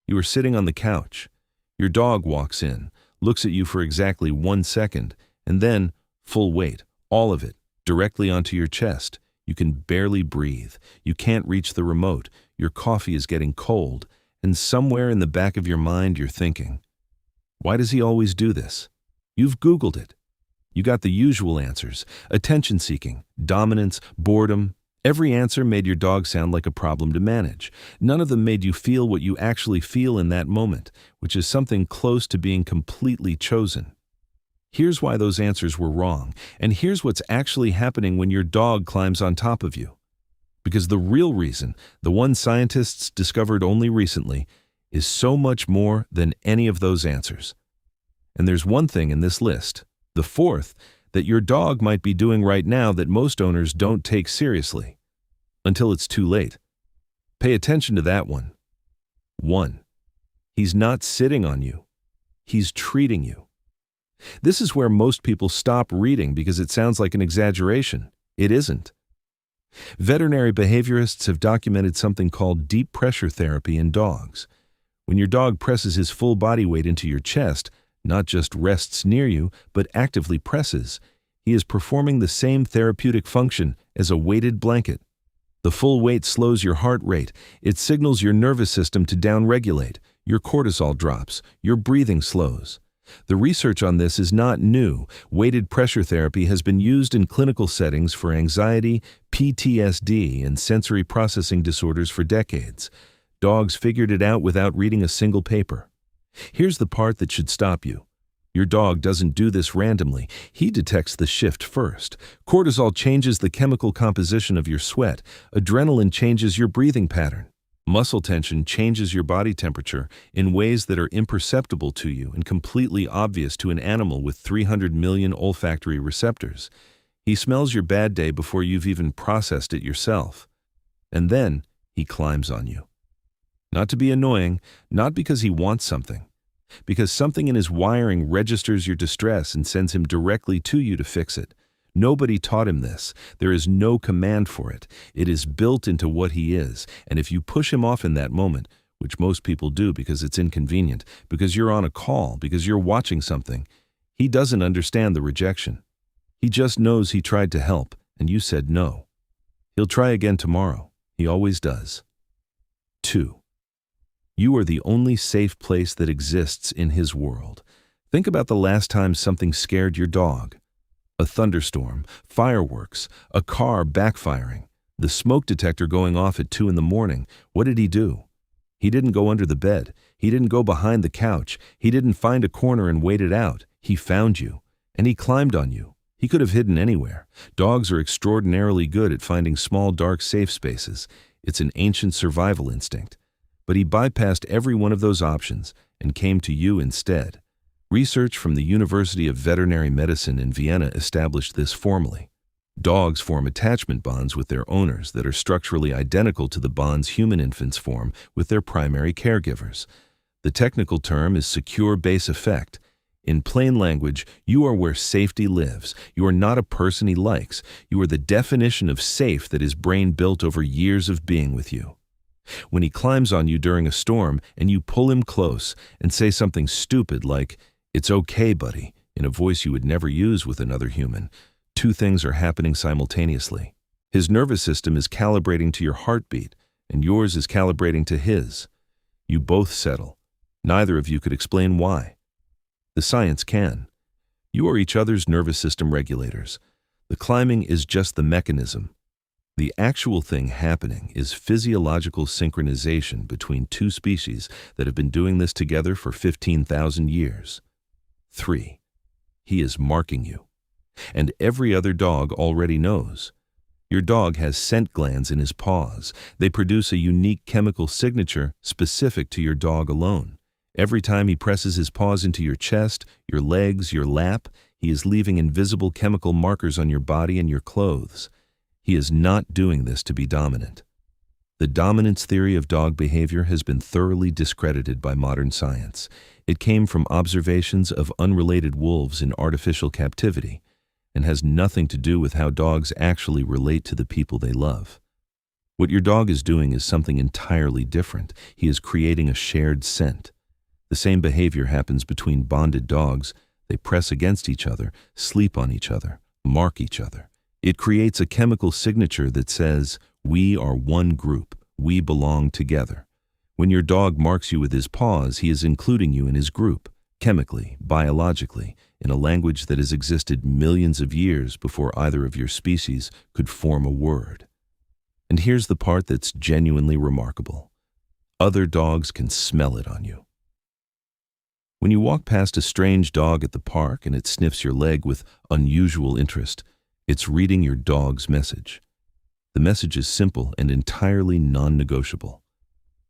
You are sitting on the couch. Your dog walks in, looks at you for exactly 1 second, and then, full weight, all of it, directly onto your chest. You can barely breathe. You can't reach the remote. Your coffee is getting cold. And somewhere in the back of your mind you're thinking, why does he always do this? You've Googled it. You got the usual answers: attention-seeking, dominance, boredom. Every answer made your dog sound like a problem to manage. None of them made you feel what you actually feel in that moment, which is something close to being completely chosen. Here's why those answers were wrong, and here's what's actually happening when your dog climbs on top of you. Because the real reason, the one scientists discovered only recently, is so much more than any of those answers. And there's one thing in this list, the fourth, that your dog might be doing right now that most owners don't take seriously. Until it's too late. Pay attention to that one. 1. He's not sitting on you. He's treating you. This is where most people stop reading because it sounds like an exaggeration. It isn't. Veterinary behaviorists have documented something called deep pressure therapy in dogs. When your dog presses his full body weight into your chest, not just rests near you, but actively presses, he is performing the same therapeutic function as a weighted blanket. The full weight slows your heart rate. It signals your nervous system to downregulate. Your cortisol drops. Your breathing slows. The research on this is not new. Weighted pressure therapy has been used in clinical settings for anxiety, PTSD, and sensory processing disorders for decades. Dogs figured it out without reading a single paper. Here's the part that should stop you. Your dog doesn't do this randomly. He detects the shift first. Cortisol changes the chemical composition of your sweat. Adrenaline changes your breathing pattern. Muscle tension changes your body temperature in ways that are imperceptible to you and completely obvious to an animal with 300 million olfactory receptors. He smells your bad day before you've even processed it yourself. And then he climbs on you. Not to be annoying, not because he wants something, because something in his wiring registers your distress and sends him directly to you to fix it. Nobody taught him this. There is no command for it. It is built into what he is, and if you push him off in that moment, which most people do because it's inconvenient, because you're on a call, because you're watching something, he doesn't understand the rejection. He just knows he tried to help, and you said no. He'll try again tomorrow. He always does. 2. You are the only safe place that exists in his world. Think about the last time something scared your dog. A thunderstorm, fireworks, a car backfiring, the smoke detector going off at 2 a.m. What did he do? He didn't go under the bed. He didn't go behind the couch. He didn't find a corner and wait it out. He found you, and he climbed on you. He could have hidden anywhere. Dogs are extraordinarily good at finding small, dark, safe spaces. It's an ancient survival instinct. But he bypassed every one of those options and came to you instead. Research from the University of Veterinary Medicine in Vienna established this formally. Dogs form attachment bonds with their owners that are structurally identical to the bonds human infants form with their primary caregivers. The technical term is secure base effect. In plain language, you are where safety lives. You are not a person he likes. You are the definition of safe that his brain built over years of being with you. When he climbs on you during a storm and you pull him close and say something stupid like, "It's okay, buddy," in a voice you would never use with another human, 2 things are happening simultaneously. His nervous system is calibrating to your heartbeat, and yours is calibrating to his. You both settle. Neither of you could explain why. The science can. You are each other's nervous system regulators. The climbing is just the mechanism. The actual thing happening is physiological synchronization between 2 species that have been doing this together for 15,000 years. 3. He is marking you. And every other dog already knows. Your dog has scent glands in his paws. They produce a unique chemical signature specific to your dog alone. Every time he presses his paws into your chest, your legs, your lap, he is leaving invisible chemical markers on your body and your clothes. He is not doing this to be dominant. The dominance theory of dog behavior has been thoroughly discredited by modern science. It came from observations of unrelated wolves in artificial captivity and has nothing to do with how dogs actually relate to the people they love. What your dog is doing is something entirely different. He is creating a shared scent. The same behavior happens between bonded dogs. They press against each other, sleep on each other, mark each other. It creates a chemical signature that says, "We are one group. We belong together." When your dog marks you with his paws, he is including you in his group, chemically, biologically, in a language that has existed millions of years before either of your species could form a word. And here's the part that's genuinely remarkable. Other dogs can smell it on you. When you walk past a strange dog at the park and it sniffs your leg with unusual interest, it's reading your dog's message. The message is simple and entirely non-negotiable.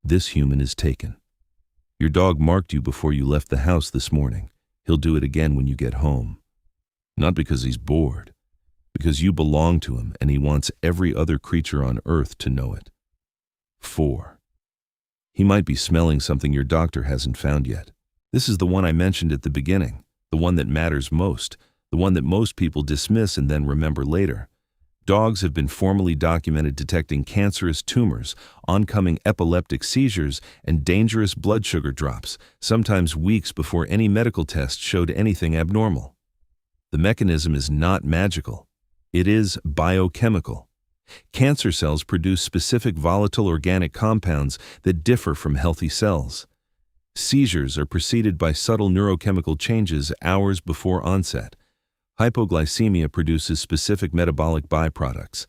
This human is taken. Your dog marked you before you left the house this morning. He'll do it again when you get home. Not because he's bored, because you belong to him and he wants every other creature on earth to know it. 4. He might be smelling something your doctor hasn't found yet. This is the one I mentioned at the beginning, the one that matters most, the one that most people dismiss and then remember later. Dogs have been formally documented detecting cancerous tumors, oncoming epileptic seizures, and dangerous blood sugar drops, sometimes weeks before any medical test showed anything abnormal. The mechanism is not magical. It is biochemical. Cancer cells produce specific volatile organic compounds that differ from healthy cells. Seizures are preceded by subtle neurochemical changes hours before onset. Hypoglycemia produces specific metabolic byproducts.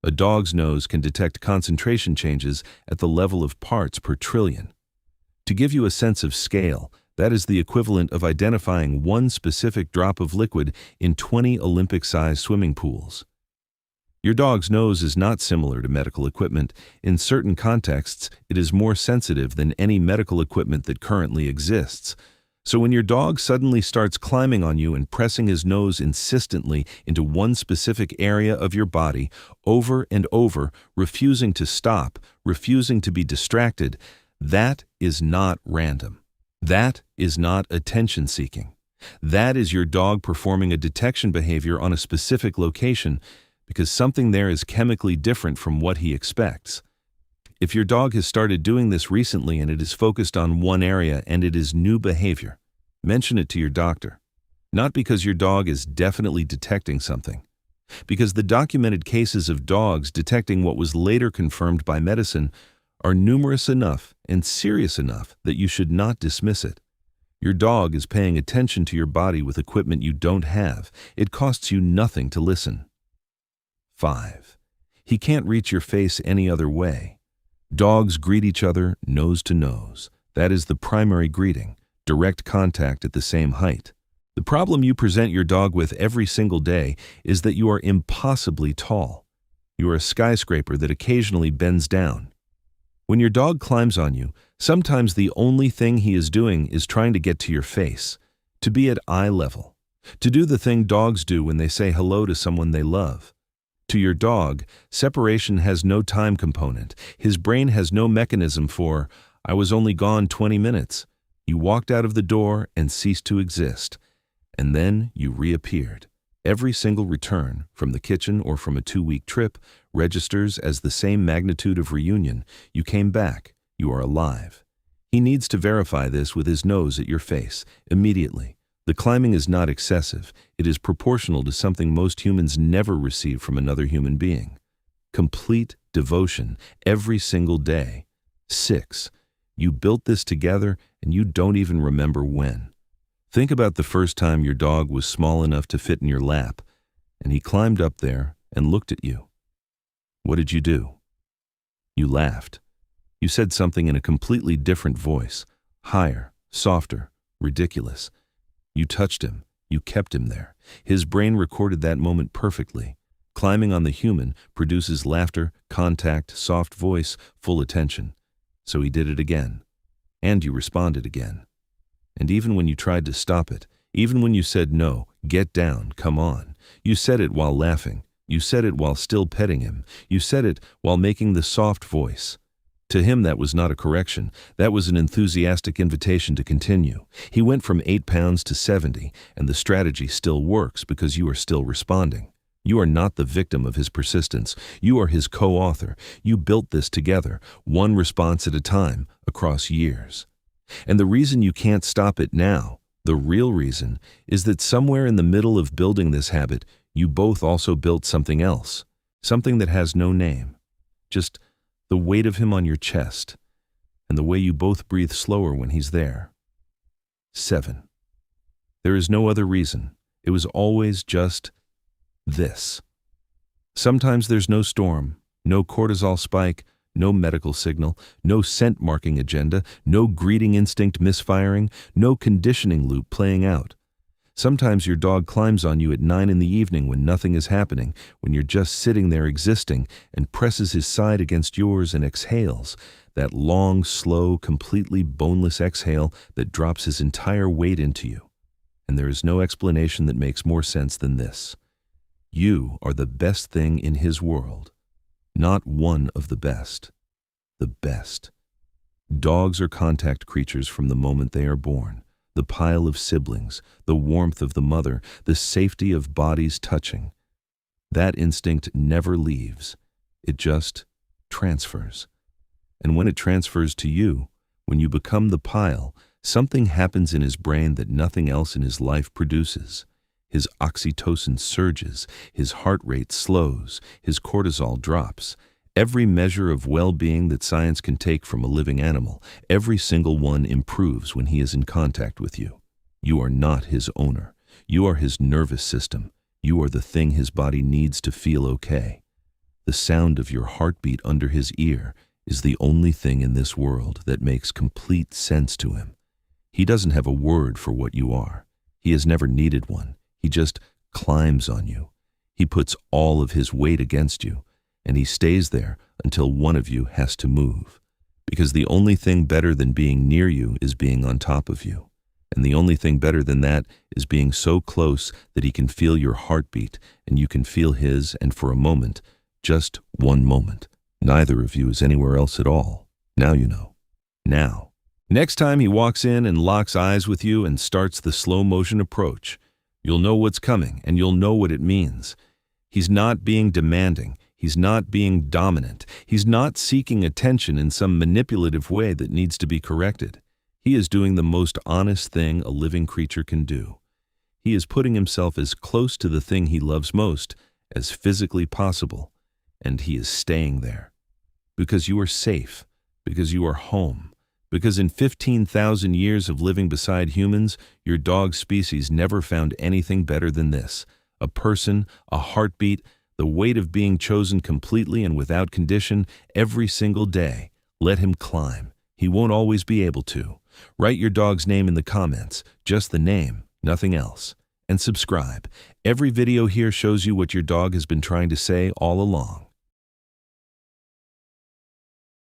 A dog's nose can detect concentration changes at the level of parts per trillion. To give you a sense of scale, that is the equivalent of identifying one specific drop of liquid in 20 Olympic-sized swimming pools. Your dog's nose is not similar to medical equipment. In certain contexts, it is more sensitive than any medical equipment that currently exists. So when your dog suddenly starts climbing on you and pressing his nose insistently into one specific area of your body, over and over, refusing to stop, refusing to be distracted, that is not random. That is not attention-seeking. That is your dog performing a detection behavior on a specific location because something there is chemically different from what he expects. If your dog has started doing this recently and it is focused on one area and it is new behavior, mention it to your doctor. Not because your dog is definitely detecting something, because the documented cases of dogs detecting what was later confirmed by medicine are numerous enough and serious enough that you should not dismiss it. Your dog is paying attention to your body with equipment you don't have. It costs you nothing to listen. 5. He can't reach your face any other way. Dogs greet each other nose to nose. That is the primary greeting, direct contact at the same height. The problem you present your dog with every single day is that you are impossibly tall. You are a skyscraper that occasionally bends down. When your dog climbs on you, sometimes the only thing he is doing is trying to get to your face, to be at eye level, to do the thing dogs do when they say hello to someone they love. To your dog, separation has no time component. His brain has no mechanism for, "I was only gone 20 minutes. You walked out of the door and ceased to exist. And then you reappeared." Every single return, from the kitchen or from a 2-week trip, registers as the same magnitude of reunion. You came back. You are alive. He needs to verify this with his nose at your face, immediately. The climbing is not excessive. It is proportional to something most humans never receive from another human being. Complete devotion, every single day. 6. You built this together and you don't even remember when. Think about the first time your dog was small enough to fit in your lap, and he climbed up there and looked at you. What did you do? You laughed. You said something in a completely different voice, higher, softer, ridiculous. You touched him. You kept him there. His brain recorded that moment perfectly. Climbing on the human produces laughter, contact, soft voice, full attention. So he did it again. And you responded again. And even when you tried to stop it, even when you said no, get down, come on, you said it while laughing. You said it while still petting him. You said it while making the soft voice. To him, that was not a correction. That was an enthusiastic invitation to continue. He went from 8 pounds to 70, and the strategy still works because you are still responding. You are not the victim of his persistence. You are his co-author. You built this together, one response at a time, across years. And the reason you can't stop it now, the real reason, is that somewhere in the middle of building this habit, you both also built something else, something that has no name. Just the weight of him on your chest, and the way you both breathe slower when he's there. 7. There is no other reason. It was always just this. Sometimes there's no storm, no cortisol spike, no medical signal, no scent marking agenda, no greeting instinct misfiring, no conditioning loop playing out. Sometimes your dog climbs on you at 9 in the evening when nothing is happening, when you're just sitting there existing, and presses his side against yours and exhales, that long, slow, completely boneless exhale that drops his entire weight into you. And there is no explanation that makes more sense than this. You are the best thing in his world. Not one of the best. The best. Dogs are contact creatures from the moment they are born. The pile of siblings, the warmth of the mother, the safety of bodies touching. That instinct never leaves. It just transfers. And when it transfers to you, when you become the pile, something happens in his brain that nothing else in his life produces. His oxytocin surges, his heart rate slows, his cortisol drops. Every measure of well-being that science can take from a living animal, every single one improves when he is in contact with you. You are not his owner. You are his nervous system. You are the thing his body needs to feel okay. The sound of your heartbeat under his ear is the only thing in this world that makes complete sense to him. He doesn't have a word for what you are. He has never needed one. He just climbs on you. He puts all of his weight against you, and he stays there until one of you has to move. Because the only thing better than being near you is being on top of you. And the only thing better than that is being so close that he can feel your heartbeat and you can feel his, and for a moment, just one moment, neither of you is anywhere else at all. Now you know. Now. Next time he walks in and locks eyes with you and starts the slow motion approach, you'll know what's coming, and you'll know what it means. He's not being demanding. He's not being dominant. He's not seeking attention in some manipulative way that needs to be corrected. He is doing the most honest thing a living creature can do. He is putting himself as close to the thing he loves most as physically possible, and he is staying there. Because you are safe, because you are home, because in 15,000 years of living beside humans, your dog species never found anything better than this. A person, a heartbeat, the weight of being chosen completely and without condition every single day. Let him climb. He won't always be able to. Write your dog's name in the comments, just the name, nothing else. And subscribe. Every video here shows you what your dog has been trying to say all along.